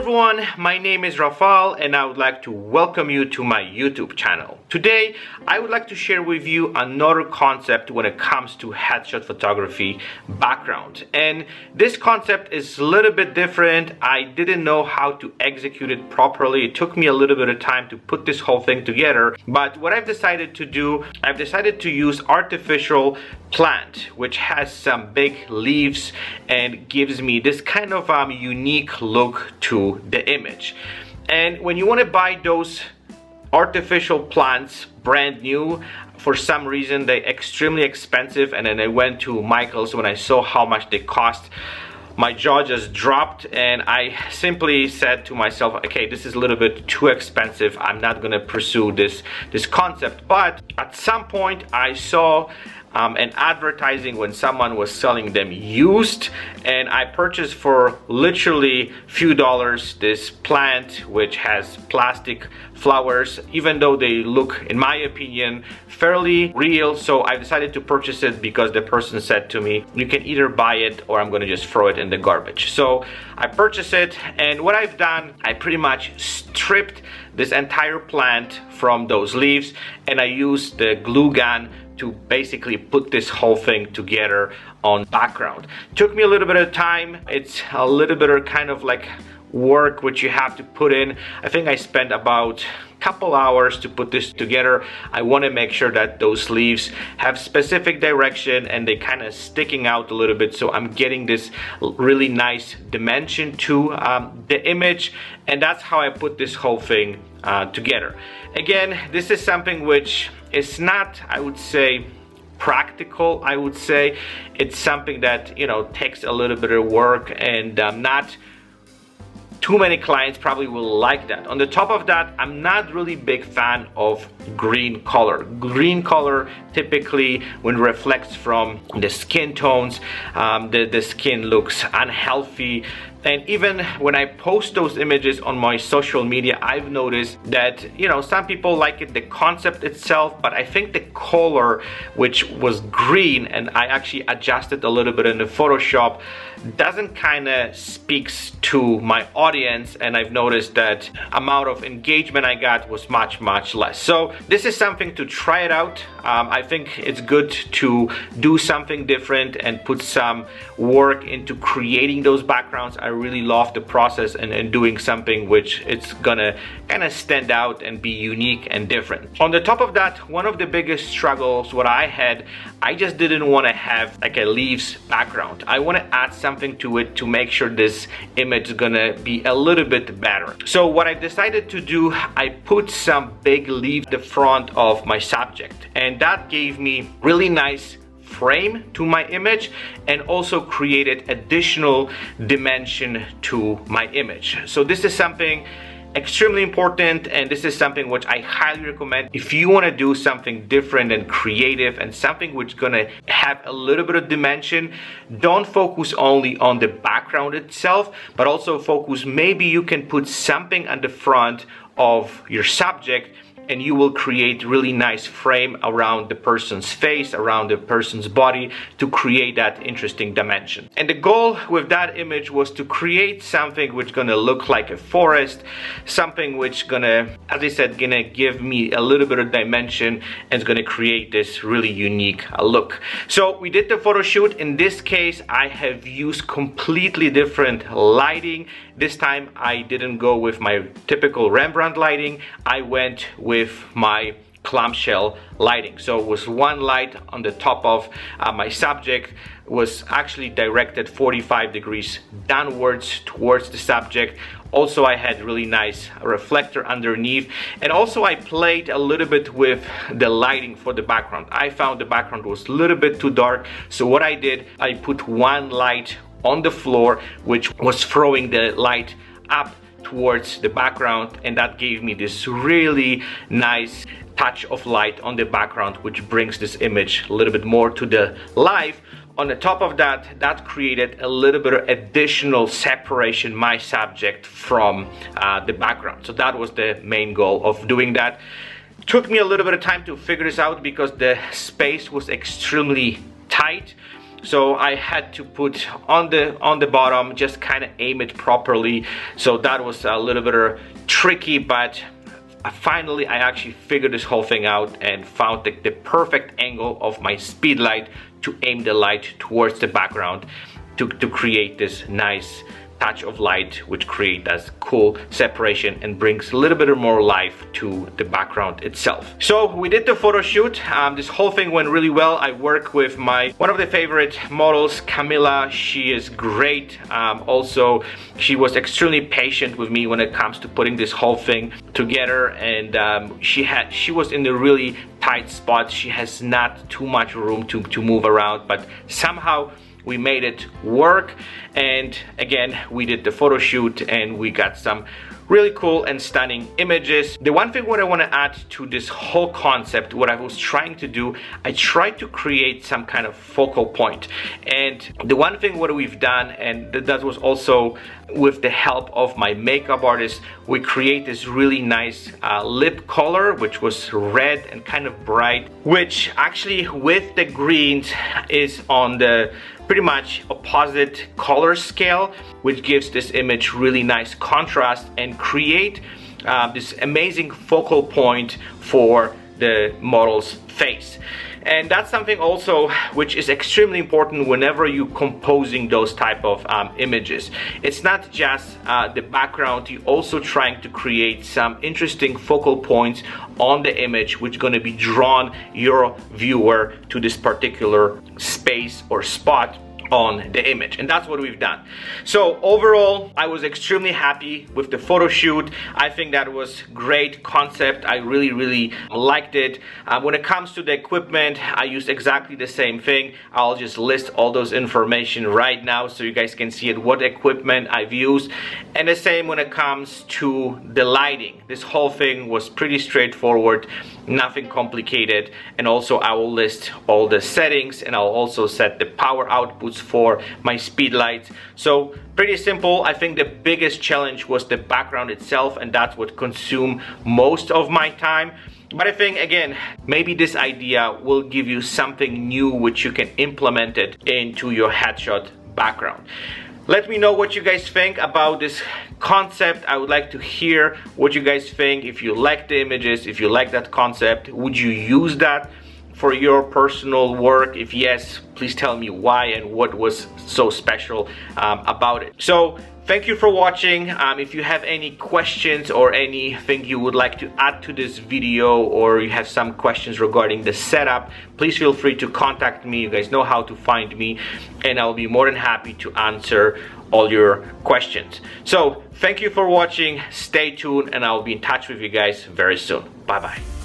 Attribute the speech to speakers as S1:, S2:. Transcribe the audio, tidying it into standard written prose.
S1: everyone, my name is Rafael and I would like to welcome you to my YouTube channel. Today, I would like to share with you another concept when it comes to headshot photography background. And this concept is a little bit different. I didn't know how to execute it properly. It took me a little bit of time to put this whole thing together. But what I've decided to do, I've decided to use artificial plant, which has some big leaves and gives me this kind of unique look to the image. And when you want to buy those artificial plants brand new, for some reason they're extremely expensive, and then I went to Michael's when I saw how much they cost. My jaw just dropped and I simply said to myself, okay, this is a little bit too expensive. I'm not gonna pursue this concept. But at some point I saw an advertising when someone was selling them used, and I purchased for literally few dollars this plant which has plastic flowers, even though they look, in my opinion, fairly real. So I decided to purchase it because the person said to me, you can either buy it or I'm gonna just throw it in the garbage. So I purchased it, and what I've done, I pretty much stripped this entire plant from those leaves, and I used the glue gun to basically put this whole thing together on background. Took me a little bit of time. It's a little bit of kind of like work which you have to put in. I think I spent about a couple hours to put this together. I want to make sure that those leaves have specific direction and they kind of sticking out a little bit, so I'm getting this really nice dimension to the image, and that's how I put this whole thing together. Again, this is something which is not, I would say, practical. I would say it's something that, you know, takes a little bit of work, and not too many clients probably will like that. On the top of that, I'm not really big fan of green color. Green color typically, when it reflects from the skin tones, the skin looks unhealthy. And even when I post those images on my social media, I've noticed that, you know, some people like it, the concept itself, but I think the color, which was green, and I actually adjusted a little bit in the Photoshop, doesn't kind of speaks to my audience, and I've noticed that amount of engagement I got was much less. So this is something to try it out. I think it's good to do something different and put some work into creating those backgrounds. I really love the process and doing something which it's gonna kind of stand out and be unique and different. On the top of that, one of the biggest struggles what I had, I just didn't want to have like a leaves background. I want to add something to it to make sure this image is gonna be a little bit better. So what I decided to do, I put some big leaves at the front of my subject, and that gave me really nice frame to my image and also created additional dimension to my image. So this is something extremely important, and this is something which I highly recommend if you want to do something different and creative and something which is gonna have a little bit of dimension. Don't focus only on the background itself, but also focus, maybe you can put something on the front of your subject, and you will create really nice frame around the person's face, around the person's body, to create that interesting dimension. And the goal with that image was to create something which gonna look like a forest, something which gonna, as I said, gonna give me a little bit of dimension, and it's gonna create this really unique look. So we did the photo shoot. In this case, I have used completely different lighting. This time I didn't go with my typical Rembrandt lighting. I went with my clamshell lighting. So it was one light on the top of my subject, was actually directed 45 degrees downwards towards the subject. Also, I had really nice reflector underneath, and also I played a little bit with the lighting for the background. I found the background was a little bit too dark, so what I did, I put one light on the floor which was throwing the light up towards the background, and that gave me this really nice touch of light on the background, which brings this image a little bit more to the life. On the top of that, that created a little bit of additional separation, my subject from the background. So that was the main goal of doing that. Took me a little bit of time to figure this out because the space was extremely tight. so I had to put on the bottom, just kind of aim it properly. So that was a little bit tricky, but finally I actually figured this whole thing out and found the perfect angle of my speed light to aim the light towards the background to create this nice touch of light, which create that cool separation and brings a little bit more life to the background itself. So we did the photo shoot. This whole thing went really well. I work with one of the favorite models, Camilla. She is great. Also, she was extremely patient with me when it comes to putting this whole thing together, and she was in the really tight spot. She has not too much room to move around, but somehow we made it work. And again, we did the photo shoot and we got some really cool and stunning images. The one thing what I want to add to this whole concept, what I was trying to do, I tried to create some kind of focal point. And the one thing what we've done, and that was also with the help of my makeup artist, we create this really nice lip color, which was red and kind of bright, which actually with the greens is on the pretty much opposite color scale, which gives this image really nice contrast and create this amazing focal point for the model's face. And that's something also which is extremely important whenever you're composing those type of images. It's not just the background, you're also trying to create some interesting focal points on the image which is going to be drawn your viewer to this particular space or spot on the image, and that's what we've done. So overall, I was extremely happy with the photo shoot. I think that was great concept. I really liked it. When it comes to the equipment, I used exactly the same thing. I'll just list all those information right now so you guys can see it, what equipment I've used. And the same when it comes to the lighting. This whole thing was pretty straightforward, nothing complicated. And also I will list all the settings, and I'll also set the power outputs for my speed lights. So pretty simple. I think the biggest challenge was the background itself, and that's what consumed most of my time. But I think, again, maybe this idea will give you something new which you can implement it into your headshot background. Let me know what you guys think about this concept. I would like to hear what you guys think. If you like the images, if you like that concept, would you use that for your personal work? If yes, please tell me why and what was so special about it. So thank you for watching. If you have any questions or anything you would like to add to this video, or you have some questions regarding the setup, please feel free to contact me. You guys know how to find me, and I'll be more than happy to answer all your questions. So thank you for watching. Stay tuned, and I'll be in touch with you guys very soon. Bye bye.